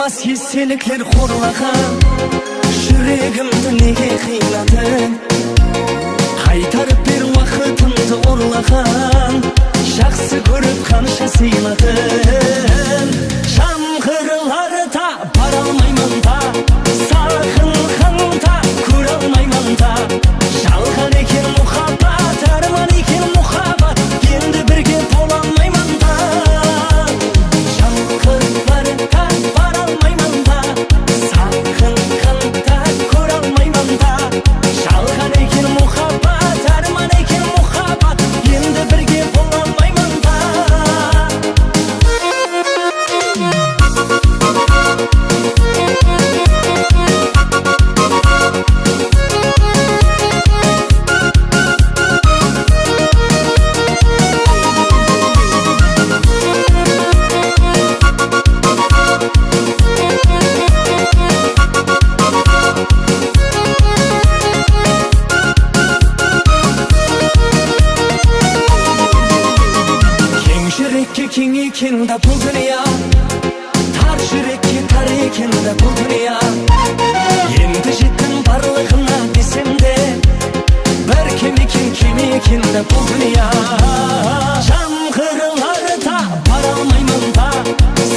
Olmaz hisselikler horlagan, Yüreğimdi nege kıyladın? Kaytarıp bir vakıtımdı orlagan, Жақсы көріп қанша сыйладың. Шамқырларда бара алмаймын да, сағынғанда көре алмаймын да. Жалған екен мұхаббат, арман екен мұхаббат, енді бірге бола алмаймын да. Шамқырларда бара алмаймын да, сағынғанда көре алмаймын да. Жалған екен мұхаббат, арман екен мұхаббат, енді бірге бола алмаймын да. Keng eкен да бұл дүния, тар жүрекке тар екен да бұл дүния. Енді жеттім барлығына десем де, бір кем екен да бұл дүния. Жамғырларда бара алмаймын да,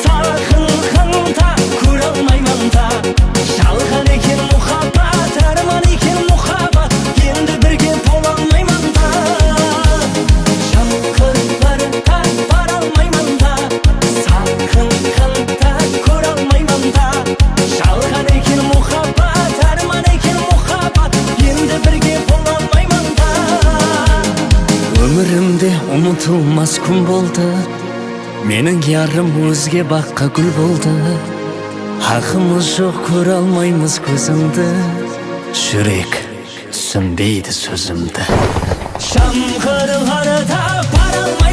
сағынғанда көре алмаймын да. Жалған екен мұхаббат, арман екен мұхаббат, енді бірге бола алмаймын да. Жамғырларда бара алмаймын да, сағынғанда көре алмаймын да. Жалған екен мұхаббат, арман екен мұхаббат, енді бірге бола алмаймын да. Өмірімде ұмытылмас күн болды, менің ярым өзге баққа гүл болды. Хақымыз жоқ, көре алмаймыз көзімді, жүрек түсінбейді сөзімді. Шамғырларда бара алмаймын